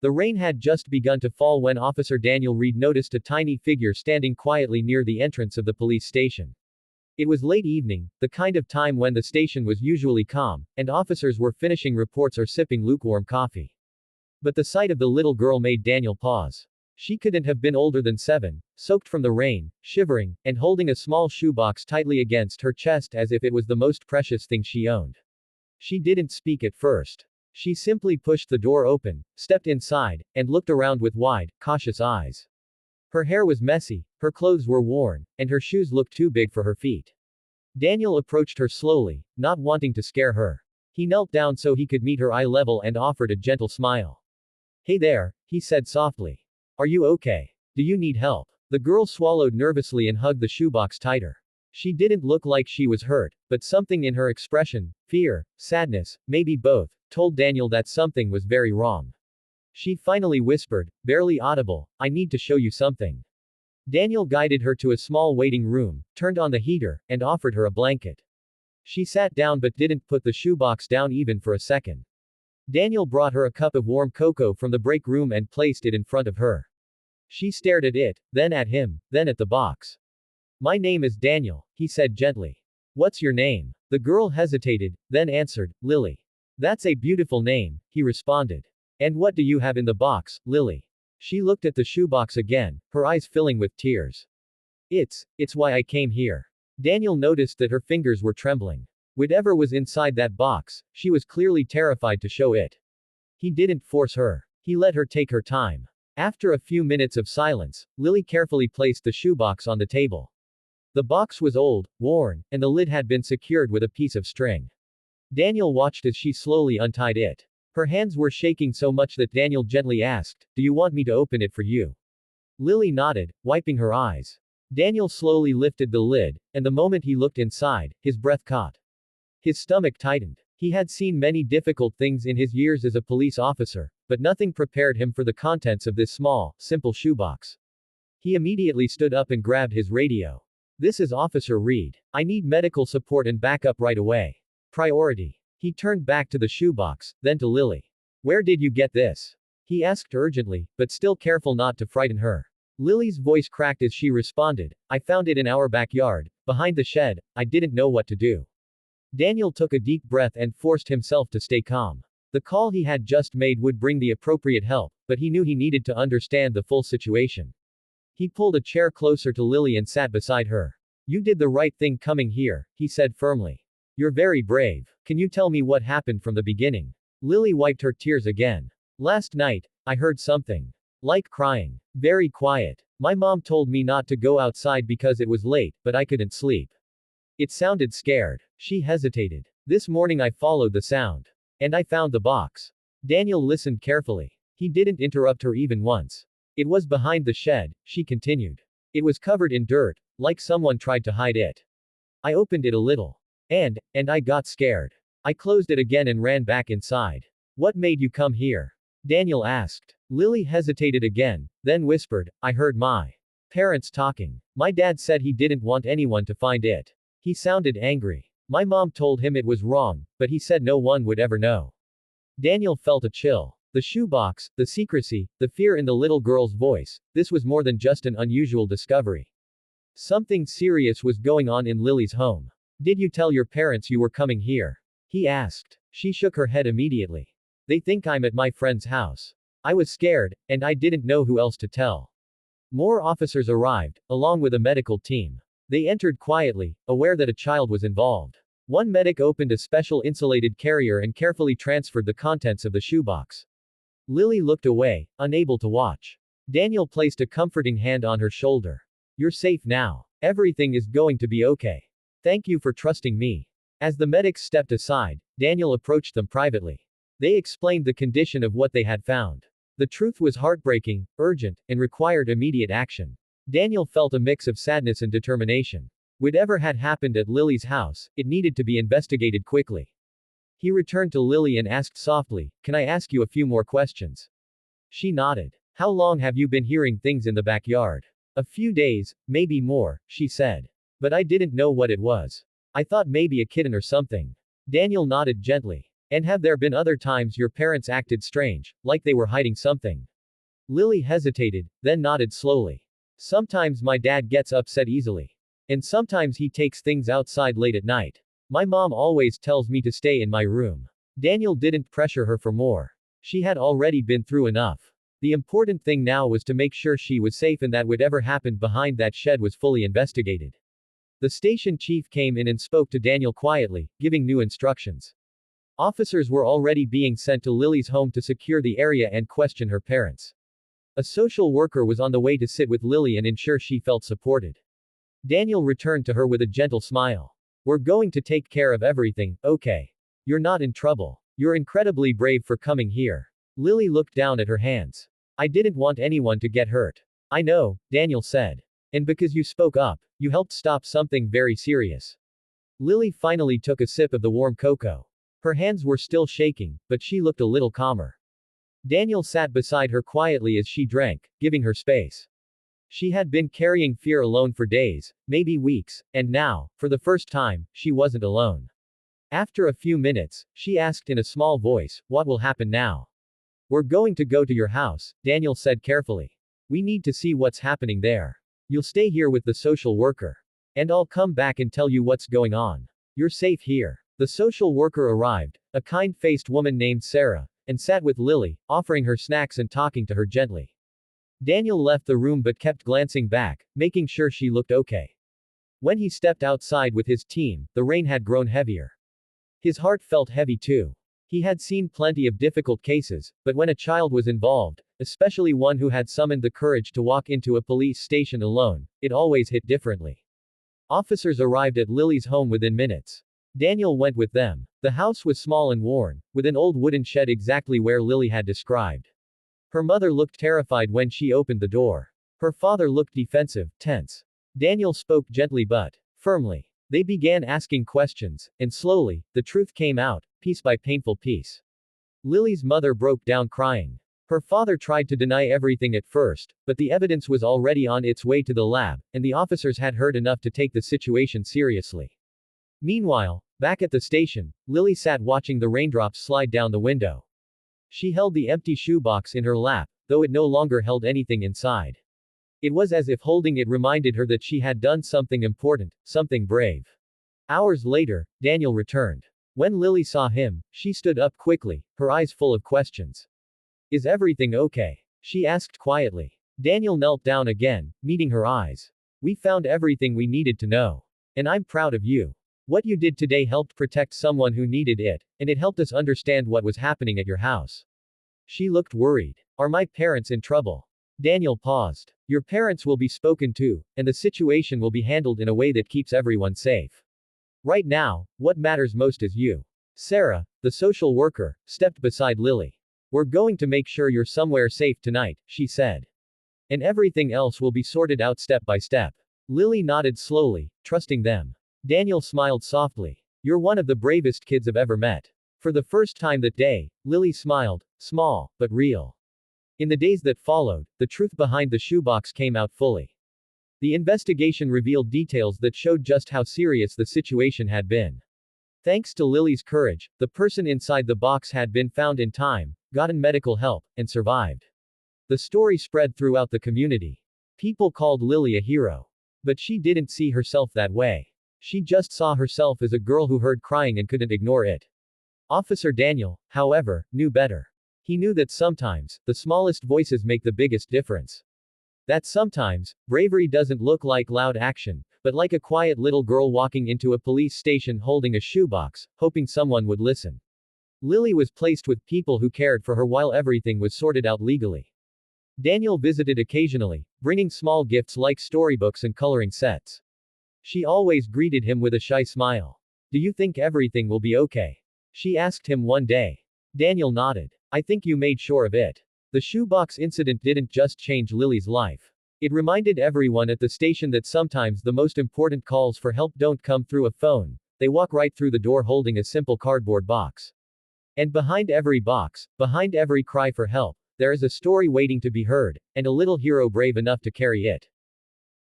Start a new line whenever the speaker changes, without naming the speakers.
The rain had just begun to fall when Officer Daniel Reed noticed a tiny figure standing quietly near the entrance of the police station. It was late evening, the kind of time when the station was usually calm, and officers were finishing reports or sipping lukewarm coffee. But the sight of the little girl made Daniel pause. She couldn't have been older than 7, soaked from the rain, shivering, and holding a small shoebox tightly against her chest as if it was the most precious thing she owned. She didn't speak at first. She simply pushed the door open, stepped inside, and looked around with wide, cautious eyes. Her hair was messy, her clothes were worn, and her shoes looked too big for her feet. Daniel approached her slowly, not wanting to scare her. He knelt down so he could meet her eye level and offered a gentle smile. "Hey there," he said softly. "Are you okay? Do you need help?" The girl swallowed nervously and hugged the shoebox tighter. She didn't look like she was hurt, but something in her expression, fear, sadness, maybe both, told Daniel that something was very wrong. She finally whispered, barely audible, "I need to show you something." Daniel guided her to a small waiting room, turned on the heater, and offered her a blanket. She sat down but didn't put the shoebox down even for a second. Daniel brought her a cup of warm cocoa from the break room and placed it in front of her. She stared at it, then at him, then at the box. "My name is Daniel," he said gently. "What's your name?" The girl hesitated, then answered, "Lily." "That's a beautiful name," he responded. "And what do you have in the box, Lily?" She looked at the shoebox again, her eyes filling with tears. It's why I came here." Daniel noticed that her fingers were trembling. Whatever was inside that box, she was clearly terrified to show it. He didn't force her. He let her take her time. After a few minutes of silence, Lily carefully placed the shoebox on the table. The box was old, worn, and the lid had been secured with a piece of string. Daniel watched as she slowly untied it. Her hands were shaking so much that Daniel gently asked, "Do you want me to open it for you?" Lily nodded, wiping her eyes. Daniel slowly lifted the lid, and the moment he looked inside, his breath caught. His stomach tightened. He had seen many difficult things in his years as a police officer, but nothing prepared him for the contents of this small, simple shoebox. He immediately stood up and grabbed his radio. "This is Officer Reed. I need medical support and backup right away. Priority." He turned back to the shoebox, then to Lily. "Where did you get this?" he asked urgently, but still careful not to frighten her. Lily's voice cracked as she responded, "I found it in our backyard, behind the shed. I didn't know what to do." Daniel took a deep breath and forced himself to stay calm. The call he had just made would bring the appropriate help, but he knew he needed to understand the full situation. He pulled a chair closer to Lily and sat beside her. "You did the right thing coming here," he said firmly. "You're very brave. Can you tell me what happened from the beginning?" Lily wiped her tears again. "Last night, I heard something. Like crying. Very quiet. My mom told me not to go outside because it was late, but I couldn't sleep. It sounded scared." She hesitated. "This morning I followed the sound. And I found the box." Daniel listened carefully. He didn't interrupt her even once. "It was behind the shed," she continued. "It was covered in dirt, like someone tried to hide it. I opened it a little. And I got scared. I closed it again and ran back inside." "What made you come here?" Daniel asked. Lily hesitated again, then whispered, "I heard my parents talking. My dad said he didn't want anyone to find it. He sounded angry. My mom told him it was wrong, but he said no one would ever know." Daniel felt a chill. The shoebox, the secrecy, the fear in the little girl's voice, this was more than just an unusual discovery. Something serious was going on in Lily's home. "Did you tell your parents you were coming here?" he asked. She shook her head immediately. "They think I'm at my friend's house. I was scared, and I didn't know who else to tell." More officers arrived, along with a medical team. They entered quietly, aware that a child was involved. One medic opened a special insulated carrier and carefully transferred the contents of the shoebox. Lily looked away, unable to watch. Daniel placed a comforting hand on her shoulder. "You're safe now. Everything is going to be okay. Thank you for trusting me." As the medics stepped aside, Daniel approached them privately. They explained the condition of what they had found. The truth was heartbreaking, urgent, and required immediate action. Daniel felt a mix of sadness and determination. Whatever had happened at Lily's house, it needed to be investigated quickly. He returned to Lily and asked softly, "Can I ask you a few more questions?" She nodded. "How long have you been hearing things in the backyard?" "A few days, maybe more," she said. "But I didn't know what it was. I thought maybe a kitten or something." Daniel nodded gently. And have there been other times your parents acted strange, like they were hiding something? Lily hesitated, then nodded slowly. Sometimes my dad gets upset easily. And sometimes he takes things outside late at night. My mom always tells me to stay in my room. Daniel didn't pressure her for more. She had already been through enough. The important thing now was to make sure she was safe and that whatever happened behind that shed was fully investigated. The station chief came in and spoke to Daniel quietly, giving new instructions. Officers were already being sent to Lily's home to secure the area and question her parents. A social worker was on the way to sit with Lily and ensure she felt supported. Daniel returned to her with a gentle smile. We're going to take care of everything, okay? You're not in trouble. You're incredibly brave for coming here. Lily looked down at her hands. I didn't want anyone to get hurt. I know, Daniel said. And because you spoke up, you helped stop something very serious. Lily finally took a sip of the warm cocoa. Her hands were still shaking, but she looked a little calmer. Daniel sat beside her quietly as she drank, giving her space. She had been carrying fear alone for days, maybe weeks, and now, for the first time, she wasn't alone. After a few minutes, she asked in a small voice, "What will happen now?" "We're going to go to your house," Daniel said carefully. "We need to see what's happening there. You'll stay here with the social worker. And I'll come back and tell you what's going on. You're safe here." The social worker arrived, a kind-faced woman named Sarah, and sat with Lily, offering her snacks and talking to her gently. Daniel left the room but kept glancing back, making sure she looked okay. When he stepped outside with his team, the rain had grown heavier. His heart felt heavy too. He had seen plenty of difficult cases, but when a child was involved, especially one who had summoned the courage to walk into a police station alone, it always hit differently. Officers arrived at Lily's home within minutes. Daniel went with them. The house was small and worn, with an old wooden shed exactly where Lily had described. Her mother looked terrified when she opened the door. Her father looked defensive, tense. Daniel spoke gently but firmly. They began asking questions, and slowly, the truth came out, piece by painful piece. Lily's mother broke down crying. Her father tried to deny everything at first, but the evidence was already on its way to the lab, and the officers had heard enough to take the situation seriously. Meanwhile, back at the station, Lily sat watching the raindrops slide down the window. She held the empty shoebox in her lap, though it no longer held anything inside. It was as if holding it reminded her that she had done something important, something brave. Hours later, Daniel returned. When Lily saw him, she stood up quickly, her eyes full of questions. "Is everything okay?" she asked quietly. Daniel knelt down again, meeting her eyes. "We found everything we needed to know. And I'm proud of you. What you did today helped protect someone who needed it, and it helped us understand what was happening at your house." She looked worried. "Are my parents in trouble?" Daniel paused. "Your parents will be spoken to, and the situation will be handled in a way that keeps everyone safe. Right now, what matters most is you." Sarah, the social worker, stepped beside Lily. "We're going to make sure you're somewhere safe tonight," she said. "And everything else will be sorted out step by step." Lily nodded slowly, trusting them. Daniel smiled softly. "You're one of the bravest kids I've ever met." For the first time that day, Lily smiled, small, but real. In the days that followed, the truth behind the shoebox came out fully. The investigation revealed details that showed just how serious the situation had been. Thanks to Lily's courage, the person inside the box had been found in time, gotten medical help, and survived. The story spread throughout the community. People called Lily a hero. But she didn't see herself that way. She just saw herself as a girl who heard crying and couldn't ignore it. Officer Daniel, however, knew better. He knew that sometimes, the smallest voices make the biggest difference. That sometimes, bravery doesn't look like loud action, but like a quiet little girl walking into a police station holding a shoebox, hoping someone would listen. Lily was placed with people who cared for her while everything was sorted out legally. Daniel visited occasionally, bringing small gifts like storybooks and coloring sets. She always greeted him with a shy smile. "Do you think everything will be okay?" she asked him one day. Daniel nodded. "I think you made sure of it." The shoebox incident didn't just change Lily's life. It reminded everyone at the station that sometimes the most important calls for help don't come through a phone, they walk right through the door holding a simple cardboard box. And behind every box, behind every cry for help, there is a story waiting to be heard, and a little hero brave enough to carry it.